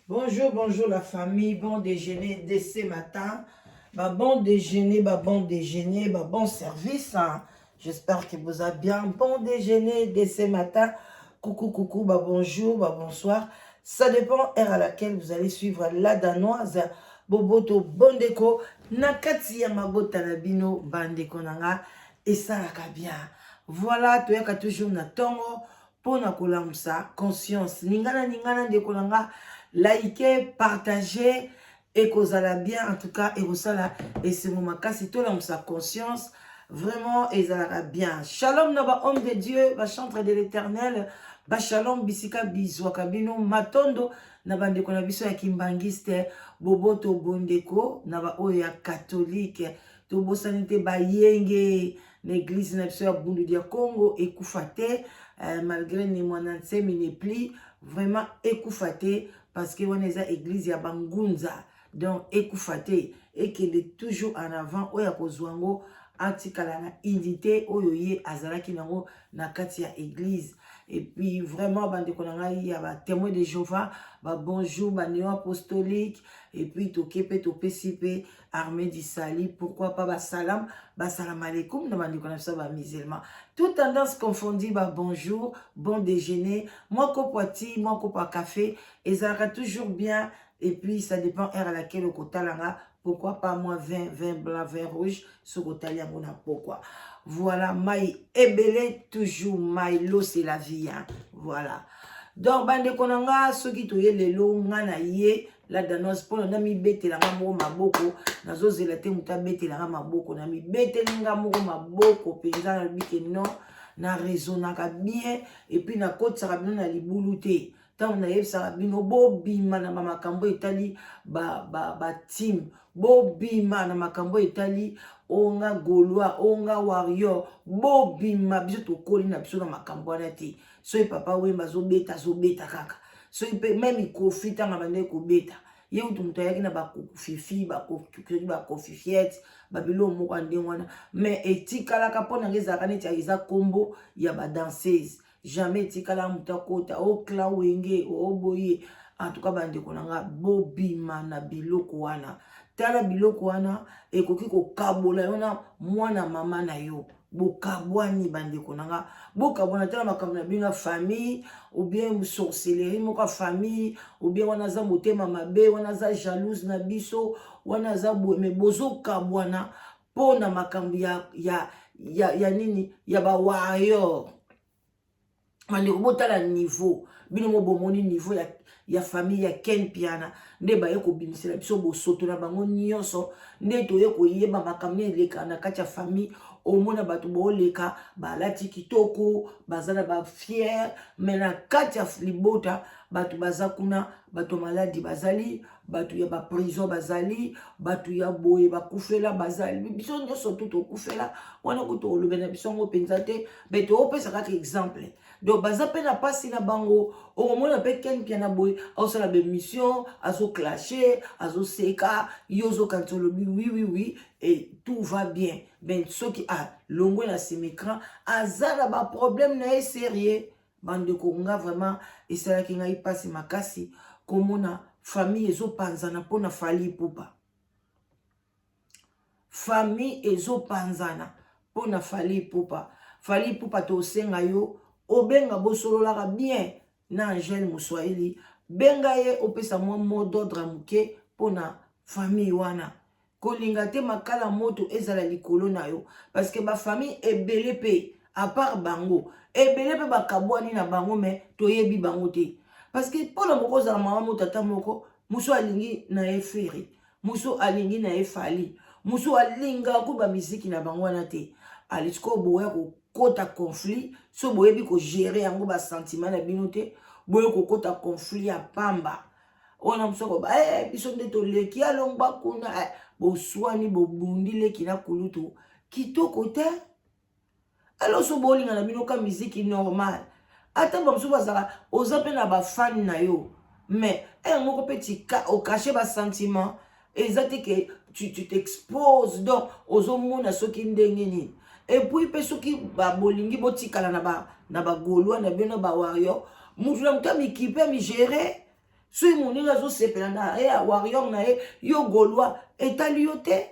Bonjour, bonjour la famille, bon déjeuner dès ce matin. Bon déjeuner, bon déjeuner, bon service. Hein. J'espère que vous avez bien. Bon déjeuner dès ce matin. Coucou, coucou, bonjour, bonsoir. Ça dépend heure à laquelle vous allez suivre la danoise. Boboto, bon déco. Nakati ya mabota na bino, bandeko nanga. Et ça la bien. Voilà, tu as toujours na tongo. Pona kolamusa, conscience. Ningana, ningana, ndeko nanga. Likez, partagez, et kozala bien, en tout cas, et kozala, et c'est mon makasi, tout dans sa conscience, vraiment, et ça bien. Shalom, naba homme de Dieu, va chantre de l'éternel, ba shalom, bisika, bizwaka, bino, matondo, naba ndeko na biso ya kimbangiste, boboto bondeko, naba oya catholique, to bosanite ba yenge, l'église na biso ya bundu dia Congo, ekufate, malgré ni mwananse, mine pli, vraiment ekufate, parce que on est à l'église ya bangunza donc ekufate et qu'il est toujours en avant oya kozwango antikala na unité oyoye azalaki nango na kati ya église et puis vraiment bandeko na ngai ya ba témoin de Jéhovah ba bonjour ba néo apostolique et puis tokepe topesipe armée du salut pourquoi pas ba salam alaikum na bandeko na biso ba musulman toute tendance confondue ba bonjour bon déjeuner moi kopwati moi kopa café et ça sera toujours bien et puis ça dépend heure à laquelle au kotalanga pourquoi pas moi vin blanc vin rouge ce kotalia mona pourquoi voilà maï ebele toujours maï l'eau c'est la vie hein voilà donc bande konanga ceux qui toye lelo ngana ye la danos pour na mi betelanga mo maboko nazo zelate muta betelanga maboko na mi betelinga mo maboko penza na bike non na raisonnaka bien et puis na kote saka bino na libulu te tant na yebisaka bino bobima na makambo etali ba team bobima na makambo etali onga Gaulois onga warrior bobima biso tokoli na biso na makambo wana te soki papa wemba azobeta kaka soki mpe meme ikofi ntanga bandeki kobeta ye utu moto ayaki na bakofifi bakofifiete babilo moko ya ndenge wana mais etikalaka mpo nanga ezalaka neti eza kombo ya badanseuse jamais etikala moto akota okla wenge oboye en tout cas bandeko nanga bobima na biloko wana tala biloko wana ekoki kokabola yo na mwana mama na yo bokabwani bandeko nanga bokabwana tala makambo na bino famille ou bien sorcellerie moko famille ou bien wana za motema mabe wana za jalouse na biso wana za me bozokabwana pona makambo ya nini ya ba warrior bandeko botala niveau bino mo bomoni niveau ya famille ya Ken Piana nde baye kobimisela biso bosoto na bango nyonso nde toye koyeba makambo eleka na kati ya famille omona bato boleka balati kitoko bazana ba fier mais na kati ya libota bato baza kuna bato maladi bazali bato ya ba prison bazali bato ya boye bakufela bazali biso nyonso tout okufela wana kuto olobena biso ngo penza te beto opesa kaka exemple donc baza pe na pasi na bango okomona pe Ken Piana boye azosala bemission azoclashe azoseka yo ozokanisa olobi oui et tout va bien ben soki longwe na nsima écran aza na baproblème na ye sérieux bandeko nga vraiment esalaki ngai pasi makasi komona famille ezopanzana mpona Fally Ipupa famille ezopanzana mpona Fally Ipupa Fally Ipupa tosenga yo obenga bosololaka bien na Angèle Moswahili benga ye opesa mwa mot d'ordre muke mpona famille wana kolinga te makala moto ezala likolo na yo parce que ba famille ebele pe à part bango ebele pe bakabwani na bango mais toyebi bango te parce que mpona moko ozala mama mo tata moko musu alingi na ye Ferry musu alingi na ye Fally musu alinga ko ba miziki na bango wana te alisiko boya kokota conflit so boyebi ko gérer yango ba sentiment na bino te boye kokota conflit ya pamba ona musoko biso nde toleki alongba kuna boswani bobundi leki na kulutu kitoko te aloso bolinga na bino ka miziki normal ata bamusu bazala oza pe na bafani na yo mais moko pe okache basentiment eza te ke tu t'exposes donc ozomona soki ndenge nini et puis pe soki bolingi botikala na bagolwa na bino na bawario mutu na mutu amikipe amigere soki moninga azosepela na ye warrior na ye yo Gaulois etali yo te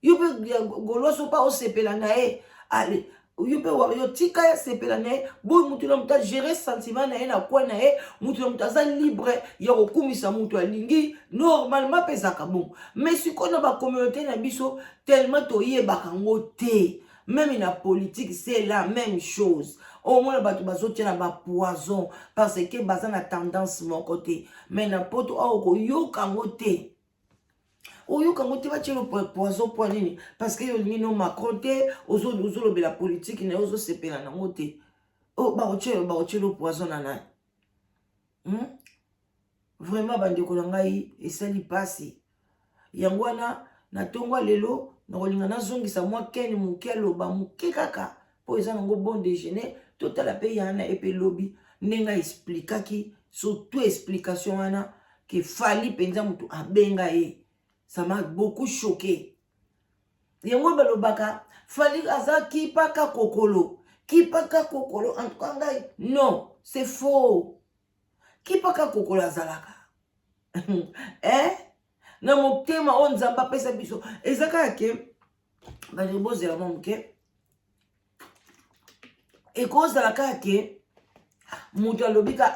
yo mpe Gaulois so mpa osepela na ye ale yo mpe warrior tika ya sepela na ye boyi mutu na mutu agere sentiment na ye na kwe na ye mutu na mutu aza libre ya kokumisa mutu alingi normalement mpe ezaka bongo mais sikoyo na bacommunauté na biso tellement toyebaka yango te même na politique c'est la même chose au moins bato bazotia na bapoison parce que baza na tendance moko te mais na poto awa koyoka yango te oyoka yango te batie lo poison po nini parce que olingi no Macron te ozolobela politique na yo ozosepela nango te bakotie lo poison na nani vraiment bandeko na ngai esali pasi yango wana na ntongo lelo nakolinga nazongisa mwa keni moke aloba moke kaka mpo eza nango bon déjeuner totala mpe yana ye mpe lobi ndenge aexplikaki surtout explication wana ke fali mpenza motu abenga ye ça m'a beaucoup choqué yango balobaka fali aza kipaka kokolo en tout cas ngai non c'est faux kipaka kokolo azalaka na motema oyo nzambe apesa biso eza kaka ke bandi bozela mwa moke ekozala kaka ke moto alobi ka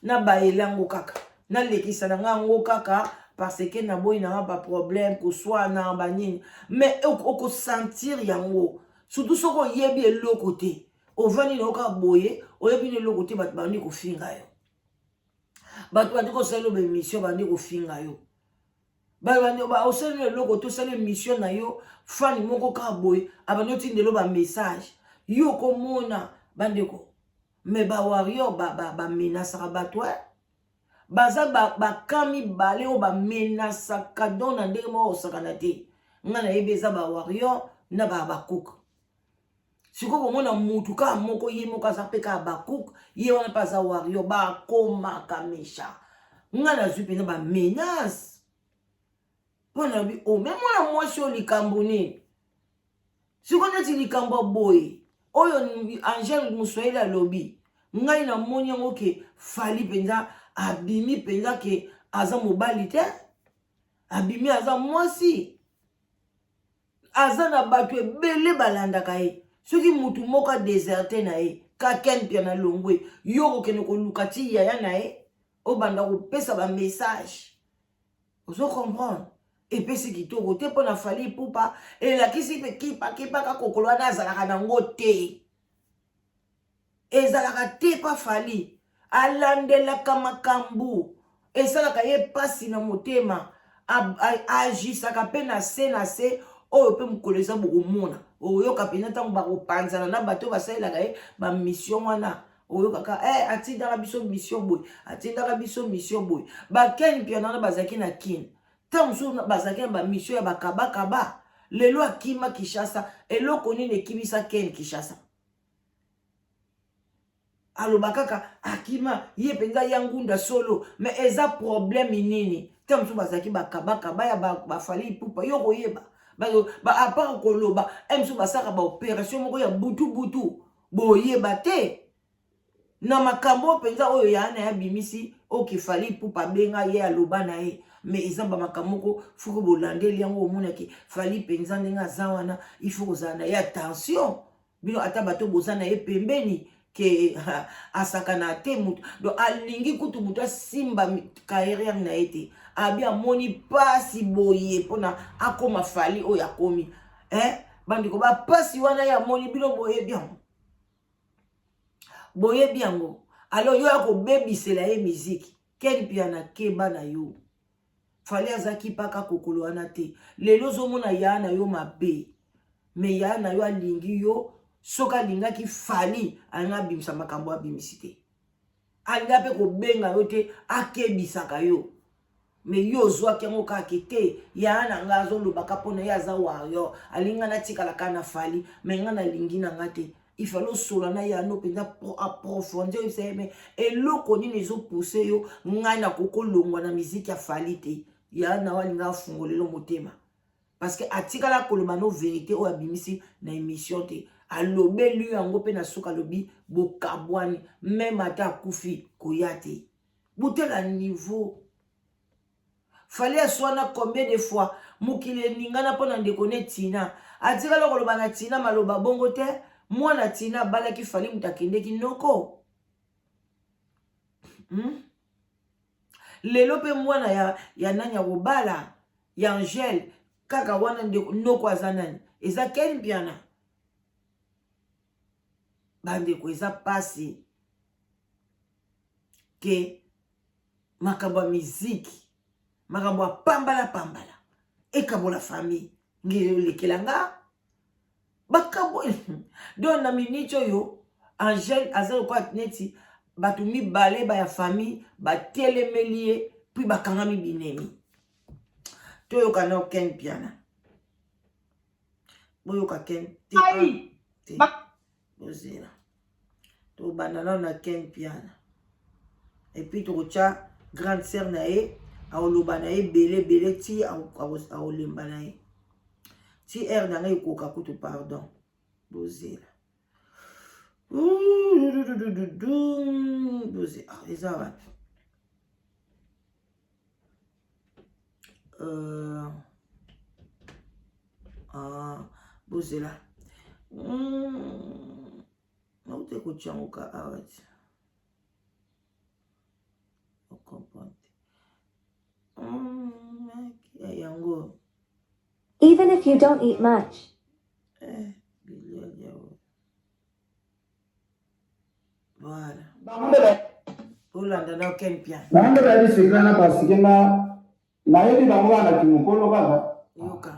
na bayela yango kaka nalekisa na nga yango kaka parce que na boyi na ba problème koswana banini mais okosentir yango surtout soki oyebi eloko te ovandi na oka boye oyebi na eloko te bato bandi kofinga yo bato bandi kosala ba émission bandi kofinga yo osali na eloko te osali émission na yo fani moko kaka boye abandi otindelo ba message yo komona bandeko mais ba warrior bamenasaka bato baza bakami bale oyo bamenasaka don na ndenge moko osakana te nga nayebi eza ba warrior na bakuka sikoyo komona mutu kaka moko ye moko aza mpe kaka bakuka ye wana mpe aza warrior bakomaka mesha nga nazwi mpenza bamenase mpo na lobi me mwana mwasi oyo likambo nini sikoyo neti likambo boye oyo Angèle Moussoeli alobi ngai namoni yango ke fali mpenza abimi mpenza ke aza mobali te abimi aza mwasi aza na bato ebele balandaka ye soki mutu moko adeserte na ye kaken pia na longwe yo kokende koluka ti yaya na ye obanda kopesa bamessage ozo comprendre epesi kitoko te mpo na fali pupa elakisi mpe kipaka kokolo wana azalaka nango te ezalaka te pa fali alandelaka makambo esalaka ye pasi na motema agisaka mpe na se oyo mpe mokolo eza bokomona oyoka mpenza ntango bakopanzana na bato basalelaka ye bamission wana oyokaka atindaka biso mission boye atindaka biso mission boye bakeni mpe wana bazalaki na kini ntango mosusu bazalaki na bamission ya bakabakaba lelo akima Kinshasa eloko nini ekimisa keni Kinshasa aloba kaka akima ye mpenza ya ngunda solo mais eza problème nini ntango mosusu bazalaki bakabakaba ya bafali ipupa yo koyeba apart koloba mosusu basaka baopération moko ya butu boyeba te na makambo mpenza oyo yana ya bimisi okifali ipupa benga ye aloba na ye mais eza bamakambo moko fuko bolandeli yango omonaki fali mpenza ndenge aza wana ifo kozala na ye attention bino ata bato boza na ye pembeni ke asakana te mutu donc alingi kutu mutu asimba carrière na ye te abi amoni pasi boye mpona akoma fali oyo akomi bandiko bapasi wana ye amoni bino boyebi yango alors yo akobebisela ye miziki keni pia na keba na yo fali azaki mpaka kokolo wana te lelo ozomona yaa na yo mabe me yaa na yo alingi yo soki alingaki fali alingi abimisa makambo abimisi te alingi mpe kobenga yo te akebisaka yo me yo ozwaki yango kaka te yaa na nga azolobaka mpona ye aza warrior alingi nga natikalaka na fali me nga nalingi na nga te ifali osola na ye ano mpenza approfondir oyebisa ye me eloko nini ezopuse yo ngai nakokolongwa na miziki ya fali te yaa na yo alingi afungolelo motema parce que atikala koloba no vérité oyo abimisi na émission te alobeli yango mpe na suka alobi bokabwani meme ata akufi koya te botela niveau fallait aswana combien de fois mukile ningana pona ndekone tina atika lokoloba na tina maloba bongo te mwana tina balaki fali mutakendeki noko lelo pe mwana ya nani ya kobala ya Angel kaka wana noko aza nani eza Ken Piana bandeko eza pasi ke makambo ya miziki makambo ya pambala ekabola famille ngeyolekelanga bakambo don na minute oyo Angel aza kwa neti batu mibale ba ya famille batelemeli ye puis bakangami binemi toyoka na Ken Piana boyoka Ken te bozela to banana na Ken Piana et puis tokocha grande sœur na ye aoloba na ye belé ti aolemba na ye ti air na ngai ekoka kutu pardon bozela bozela eza wapi bozela naute kochanguka awati okomprendre yango even if you don't eat much. Voilà. Olanda na Ken Piana. Nanga bali sekana basike na yedi na mwana kimukolo kaka. Yoka.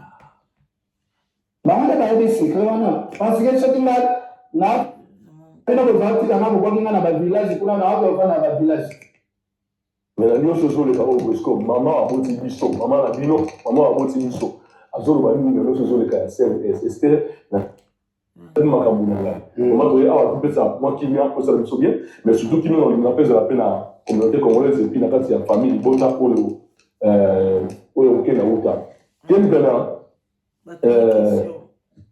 Nanga bali sekana basike sotinga na pena bozati kana bokinga na ba village kuna na watu wana ba village. Mais la nuit sur les parents brisco maman a moti biso maman la bino maman a moti biso azolo ba ni ngalo sur les cas Esther na makambo na maman to a peut ça moi qui m'a posé ça bien mais surtout qui nous on appelle la peine la communauté congolaise et puis na kati ya famille bota pour le oyo okena uta Ken Piana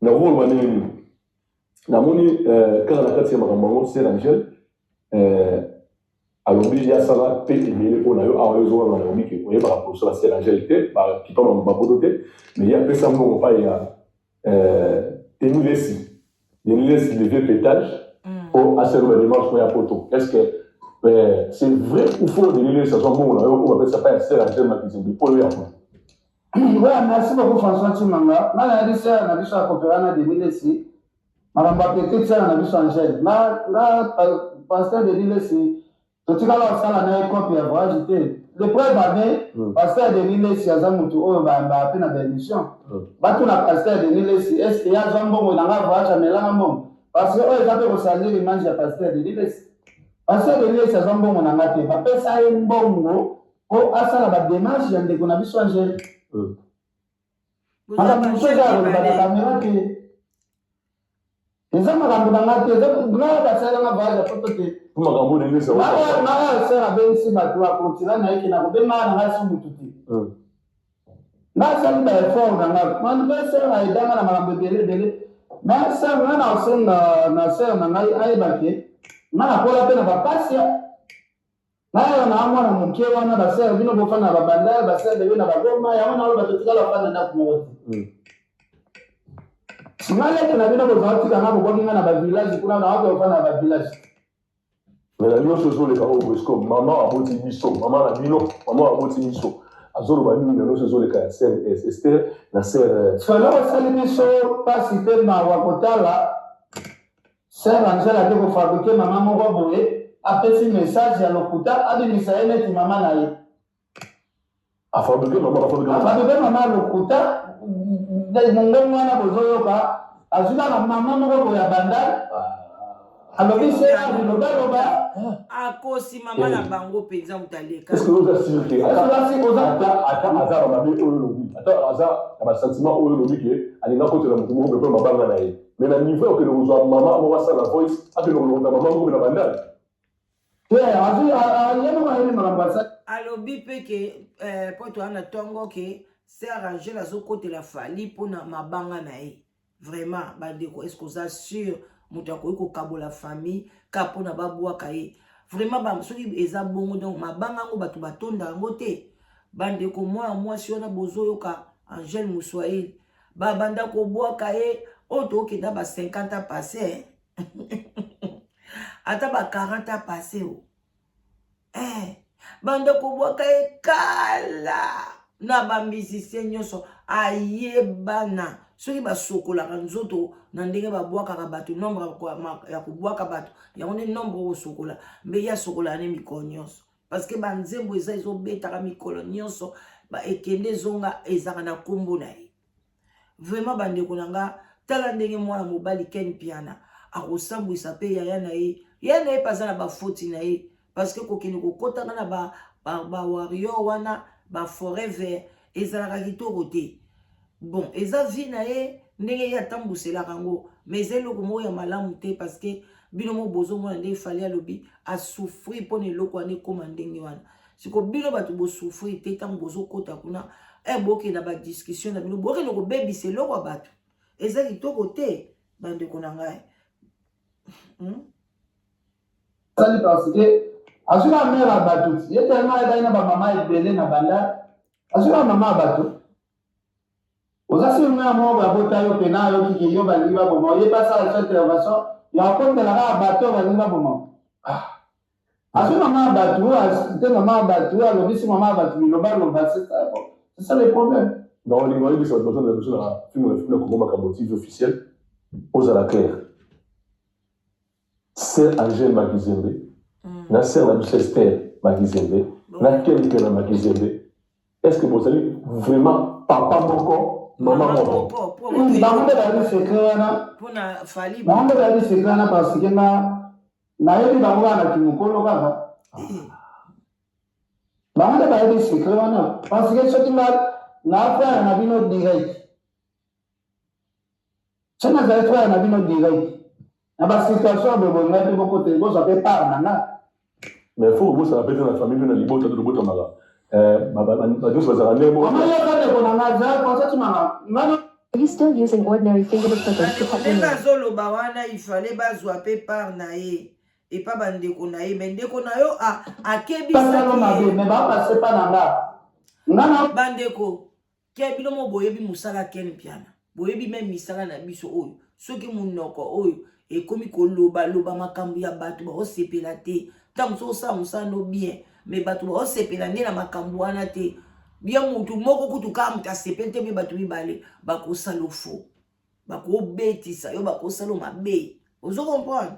na rôle wana na moni quand la kati ya makambo c'est Angel alors il y a ça là peut aider on a eu à raison dans la musique on est par rapport à la Angélité par qui tombe ma beauté mais il y a peu ça on pas il y a une laisse le vieux pétage pour assurer le dimanche pour la photo est-ce que c'est vrai ou faux de laisser ça soit bon on appelle ça pas c'est la gemme qui c'est pour lui après ouais merci beaucoup François Chimanga na dit ça na biso akopera na 2006 maramba peut-être ça na biso Angel na pasteur de l'île totikala osala na copie ya voyage te le preuve ane pasteur de Nilesi aza mutu oyo bape na bémission batuna pasteur de Nilesi est-ce que yazwa mbongo nanga voyage amelanga mbongo parce que oyo eza mpe kosaliri manji ya pasteur de Nilesi pasteur de Nilesi azwa mbongo nanga te bapesa ye mbongo po asala badémarche ya ndeko na biso Angel makambo mosu eza koloba na kamera te eza makambo nanga te nga basalanga voyage ya poto te pour makambo de laisser na sera bensi bato akontira na yeke na kobenga na ngai so mutu te nasali baeffort na ngai mwana sera aidanga na makambo ebele mais sera nga na osenga na sera na ngai ayebake nga nakola mpe na bapasi nayo na mwana moke wana basere bino bofanda na babanda basere bebe na bagoma yango na oyo batotikala bafanda ndako moko te nga leke na bino bozala tikanga bokokinga na bavillage kuna na wako bofanda na bavillage. Mais la nuit sur les parents brisco maman a moti biso maman la bino maman a moti biso azolo ba ni ngalo sur les cas Esther na sœur solo osali biso pasi mpe na wakotala sœur Angel ake kofabrike mama moko boye apesi message ya lokuta abimisa ye neti mama na ye afabrike mama lokuta mongongo wana bozoyoka azuka na mama moko boye ya bandal alobi sœur lobaloba akosi mama na bango penza mutaleka est-ce que vous assistez ata azara mabe oyo lobi ata azara na sentiment oyo lobi ke alinga kote na mutu moko pe mabanga na ye mais na niveau que nous avons maman on va ça la voice ake no longa maman moko na bandal alobi mpe ke po toana ntongo ke sœur Angel azokotela fali mpona mabanga na ye vraiment bandeko est-ce que oza sûr moto akoki kokabola famille ka mpona babwaka ye vraiment soki eza bongo donc mabanga yango bato batonda yango te bande ko moi si on a bozo yoka Angèle Moussoaïl ba banda ko boa kaye auto ki da ba 50 ans passé ata ba 40 ans passé banda ko boa kaye kala na ba musicien nyonso ayebana soki basokolaka nzoto na ndenge babwakaka bato nombre ya kobwaka bato yango nde nombre okosokola mbe ya sokola ne mikolo nyonso parce que banzembo eza ezobetaka mikolo nyonso ekende ezonga ezaka na nkombo na ye vraiment bandeko na nga tala ndenge mwana mobali Ken Piana akosambwisa mpe yaya na ye paza na bafoti na ye parce que kokende kokotaka na bawario wana baforêt vert ezalaka kitoko te bon eza vi na ye ndenge ye atambuselaka yango mais eza eloko moko ya malamu te parce que bino mo bozomona nde efali alobi asouffrir mpona eloko wana ekóma ndenge wana siko bino bato bosouffrir te ntango bozokota kuna bokenda badiscussion na bino bokende kobebisa eloko ya bato eza kitoko te bandeko na ngai sali parce que azuka mère ya bato ye tellement ebali na bamama ebele na banda azuka mama ya bato oza si mère moko babota yo pena yo kiki yo balingi baboma oyebasala so intervention ya kotelaka ya bato balingi baboma azuka mama ya bato te mama ya bato alobisi mama ya bato biloba loba c'est ça le problème. Dans les moyens de cette personne, la personne a fait un combat cabotique officiel aux à la claire. C'est Angèle Magizembe, na sœur la douce Esther Magizembe, na quelqu'un Magizembe. Est-ce que vous allez vraiment papa moko, maman moko? Bango bali secret wana. Pona fali. Bango bali secret wana parce que na yebi bango wana kimukolo kaka. Bango bali secret wana parce que soki na frère na bino direct. Chana za frère na bino direct. Na ba situation de bonne mère beaucoup de choses ça fait part nana. Mais il faut que ça rappelle la famille na libota de libota mara. Are you still using ordinary fingertip clippers to cut your nails? Bazoloba wana ifale bazwa pe par na ye et pas bandeko na ye mais ndeko na yo akebisa mais ba passer pas nanga. Ngana bandeko ke bino mo boyebi musala Ken Piana boyebi même misala na biso oyo soki munoko oyo ekomi koloba loba makambo ya bato ba osepela te tango so sa musano bien mais bato ba osepela nde na makambo wana te bien mutu moko kutu kama mutasepela te me bato mibale bakosala fo bakobetisa yo bakosala mabe ozo comprendre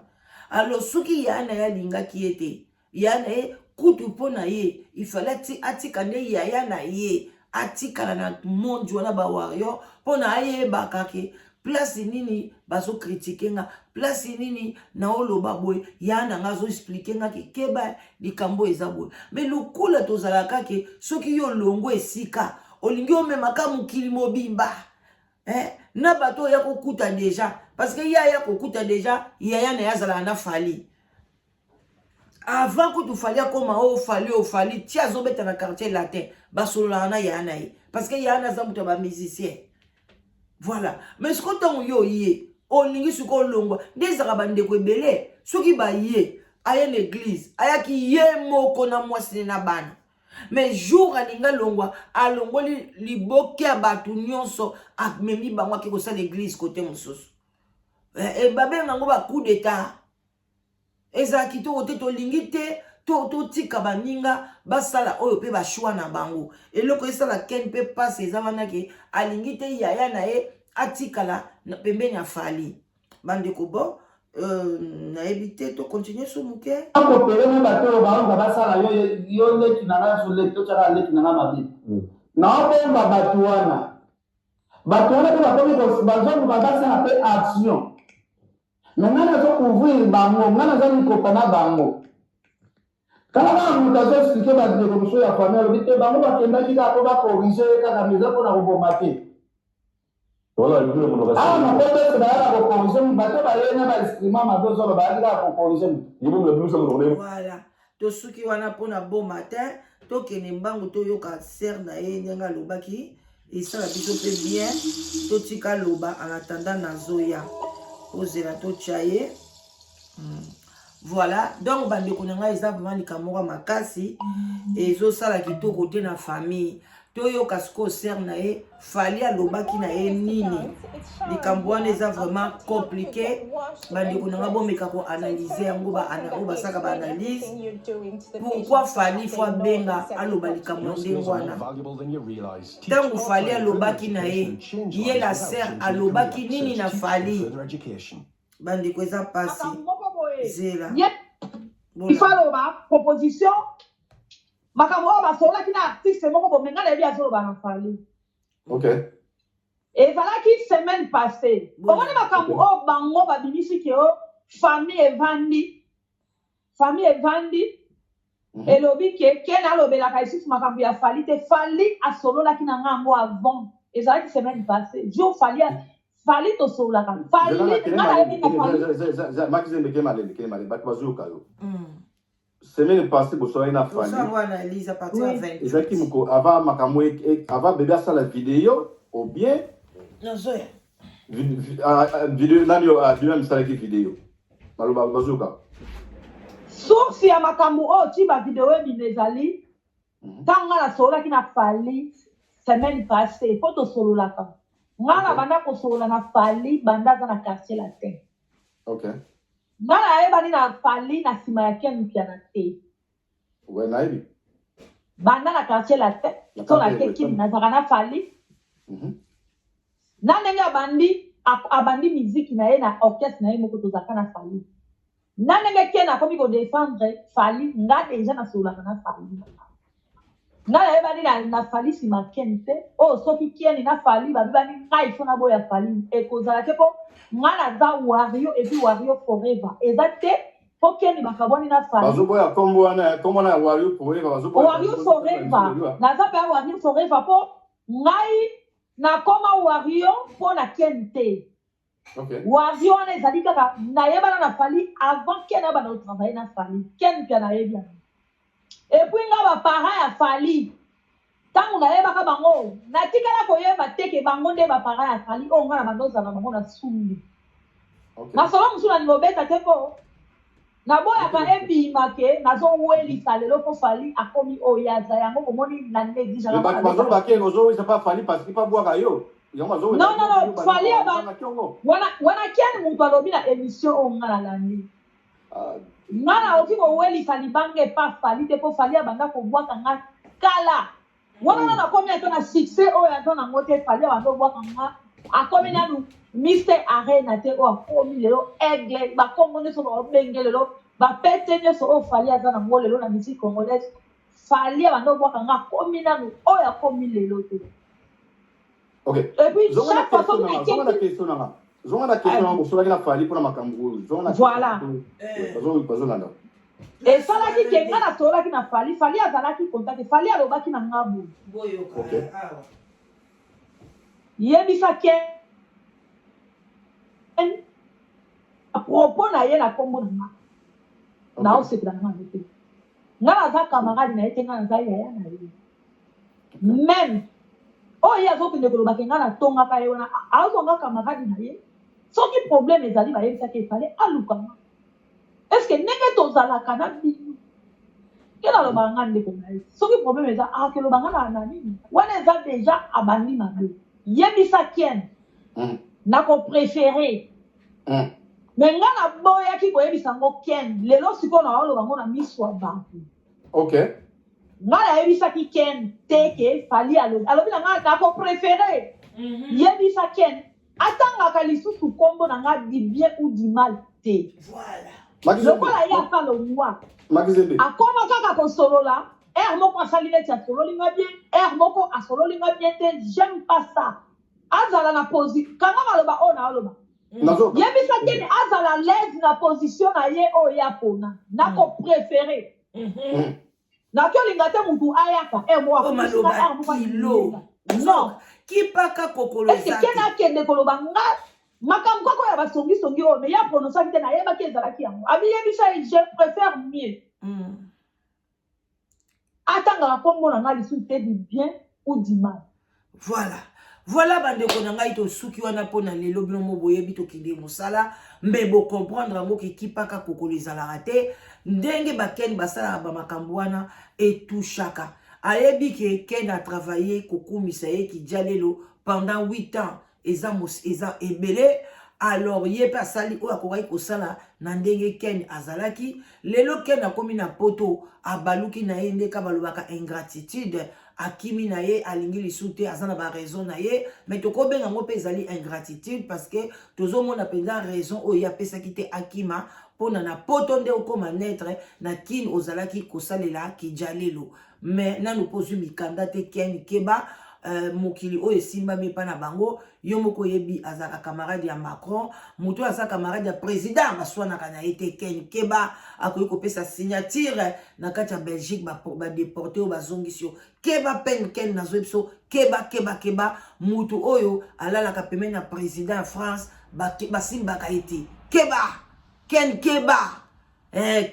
alors soki yana ya lingaki ete yana ye kutu pona ye il fallait atika ne yaya na ye atikala na monde wana ba wario pona aye bakake place nini bazo critiquer nga place nini na oloba boy yana nga zo expliquer nga ke keba likambo eza boy mais lokula tozalaka ke soki yo longo esika olingi omemaka mokili mobimba na bato ya kokuta déjà parce que ya kokuta déjà yaya na yazala na fali avant que tu fallait comme au fali tia zobeta na quartier latin basolola na yana parce que yana za muto ba musicien voilà mais ce que ton yo yé olingi suko longwa ndezaka bandeko ebele soki ba yé aya l'église aya ki yé moko na mwasi na bana mais jour alinga longwa alongoli liboke abatu nyonso amemi bangwa ki ko sa l'église côté mosusu e babenga ngo ba coup d'état eza kitoko te tolingi te totika baninga basala oyo pe bashwa na bango eloko esala Ken pe passe eza wana ke alingi te yaya na ye atikala na pembeni ya fali bandeko bo na ebite to continuer so muke ko pere na bato ba basala yo leki na na so leki to chaka leki na mabe na bomba bato wana pe bakomi ko bazo ba basala pe action ngana zo couvrir bango ngana zo nikopana bango kala mutu azoexplike bandeko mosusu ya famille alobi te bango bakendaki kaka po bakorige kaka meza mpona koboma te awa mapetese bayaka kokorige mu bato baye na bainstrument mabe ozolo bayaki kaka kokorige mu voilà tosuki wana mpona bon matin tokende mbangu toyoka ser na ye ndenge alobaki esala biso mpe bien totika loba en attendant nazoya ozela totya ye Voilà, donc bandeko nanga eza vraiment likamoko makasi ezosala kitoko te na famille. Toyoka siko ser na ye fali alobaki na ye nini. Likambo wana eza vraiment compliqué. Bandeko nanga bomeka ko analyser yango basaka ba analyse. Pourquoi fali faut benga aloba likambo ndenge wana. Tango fali alobaki na ye ye la ser alobaki nini na fali. Bandeko eza pasi. Zela. Il faut la proposition. Makambo ba sola ki na artiste moko bo menga na bia zo ba na fali. Ok. Et voilà qui semaine passée. Comment makambo o bango ba bimisi ki o famille evandi. Famille evandi. Et lobi ke na lobela ka ici makambo ya fali te fali a solo la ki na ngambo avant. Et voilà qui semaine passée. Jo fali to solo la fali na ebi na fali. Maxime Kemale batwazuka yo. Semaine passée bo soina fali. Ça va analyse à partir de 20. Ezaki moko ava makambo ava bébé ça la vidéo ou bien non zo vidéo nani a dû même qui vidéo. Maloba bazuka. Source ya makambo o ti ba vidéo binezali. Tanga la solo ki na fali semaine passée photo solo la ka. Ngana banda ko solo na fali banda na quartier la terre. OK. Ngana eba ni na fali na sima ya ken pia na te. Ouais naibi. Banda na quartier la terre. So la te kin na zaka na fali. Na nenga abandi musique na ye na orchestre na ye moko to zaka na fali. Na nenga ken na komi ko défendre fali nga déjà na solo na fali. Na eba ni na fali sima ken te. Oh soki ken na fali ba bani ngai fona boya fali e ko zala ke ko ngana za wario et puis wario forever exacte pour que ni bakaboni na fali bazoboya kombo na wario forever bazoboya wario forever na za pa wario forever po ngai na koma wario po na kente. OK Wario na ezali kaka na yeba na fali avant que na ba na travailler na fali ken pia na yeba et puis nga ba parents ya fali tangu na yeba ka bango na tikala ko yeba teke bango nde ba parents ya fali o nga na bandoza na bango na sumbi. OK Na solo musula ni bobeta teko na boya ka ebima ke nazo weli salelo ko fali akomi oyaza yango komoni na néglige na ba bazo ba ke ozo c'est pas fali parce que pas boire yo non fali aba wana kiani muntu alobi na émission o ngala landi ngala oki ko weli sali bange pa fali te ko fali abanda ko bwaka nga kala wana na komi ato na succès o ya to na ngote fali abanda ko bwaka nga akomi nanu Mr. Arena te o akomi lelo aigle ba kongo ne so ba benge lelo ba pete ne so o fali aza na ngole lelo na musique congolaise fali abanda ko bwaka nga akomi nanu o ya komi lelo te. OK Et puis chaque fois zonga na question na musula kina fali pour makambo zonga voilà bazo landa et ça là qui kenga na sola ki na fali azala ki contact fali alobaki na ngabu boyo ka. OK yebisa ke a propos na ye na kombo na nga na osepela na nga te nga naza camarade na ye te nga naza yaya na ye même oyo ye azokende kolobaka nga na tongaka ye wana azonga camarade na ye soki problème ezali bayebisaki efale alukanga est ce que ndenge tozalaka na bino ke nalobaka nga ndeko na ye soki problème eza akelobanga na nini wana eza déjà abandi mabe yebisa kien nakopréféré me nga na boyaki koyebisa ngo ken lelo sikoyo na oloba ngo na miso ya bato OK nga nayebisaki ken te ke fali alobi na nga nakopréféré yebisa ken atangaka lisusu kombo na nga di bien ou di mal te lokola ye aka longwa akoma kaka kosolola ere moko asali neti asololi nga bien ere moko asololi nga bien te j'aime pas ça azala na position kanga maloba oyo na oloba yebisa keni azala l'aise na position na ye oyo ya pona nakopréféré nakiolinga te mutu ayaka non kipaka kokolo ezake keni akende koloba nga makambo kaka ya basongisongi oyo me ya pronosaki te nayebaki ezalaki yango abiyebisa je préfère mieux atangaka kombo na nga lisusu te du bien ou du mal voilà Voilà bandeko na ngai to suki wana pona lelo bino mo boyebi to kinde musala mbe bo comprendre ngo ki kipaka kokoliza la raté ndenge ba ken basala ba makambo wana et tout chaka ayebi ke ken a travaillé kokumisa ye ki jalelo pendant 8 ans eza ebele. Alors ye pa sali o akokai kosala na ndenge ken azalaki lelo ken akomi na poto abaluki na ye ndeka balobaka ingratitude akimi na ye alingi lisute azana ba raison na ye mais toko benga ngo pe ezali ingratitude parce que tozomona penza raison o ya pesa kite akima pona na poto nde okoma naître na kin ozalaki kosalela kijalelo mais nanu pozu mikanda te ken keba mokili oyo esimbami mpa na bango yo moko yebi azaka camarade ya Macron mutu aza camarade ya président baswanaka na ye te ken keba akoki kopesa signature na kati ya Belgique badeporte oyo bazongisi yo keba pen ken nazoyebi so keba mutu oyo alalaka pembeni ya président ya France basimbaka ye te ken keba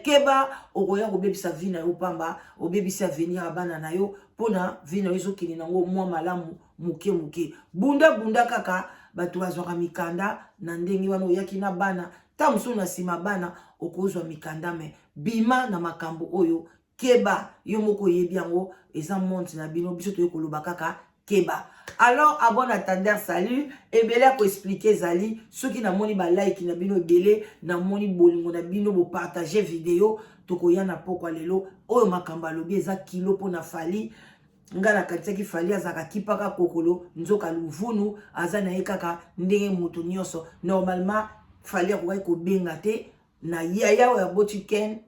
keba okoya kobebisa vi na yo pamba obebisa avenir ya bana na yo pona vi na yo ezokende nango mwa malamu muke bunda kaka bato bazwaka mikanda na ndenge wana oyaki na bana ta mosusu na nsima bana okozwa mikanda me bima na makambo oyo keba yo moko oyebi yango eza monde na bino biso toye koloba kaka keba. Alors à bon attendeur salut et bela ko expliquer zali ceux qui na moni ba like na bino ebele na moni bolingo na bino bo partager vidéo tokoya na pokwa lelo oyo makamba lobi eza kilo pona fali ngala katisaki fali azaka kipaka kokolo nzoka luvunu azana ye kaka ndenge mutu nyonso normalement fali akokai kobenga te na yaya ya boti ken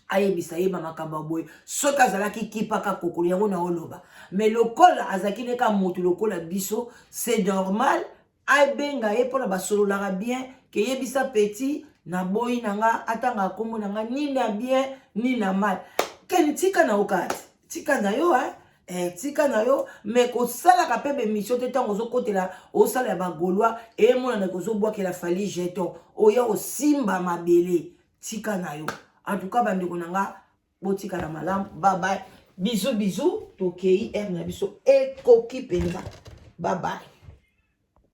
ayebisa yeba makamba boye soki azalaki kipaka kokolo yango na oloba mais lokola azaki neka mutu lokola biso c'est normal abenga ye pona basololaka bien ke yebisa petit na boyi nanga atanga kombo nanga ni na bien ni na mal ken tika na okati tika na yo tika na yo mais kosalaka pe bemission te ntango ozokotela osala ya bagaulois emonana kozobwakela fali jeton oya osimba mabele tika na yo. En tout cas, bandeko nanga botika na malamu. Bye bye. Bisous. Tokei na biso ekoki penza. Bye bye.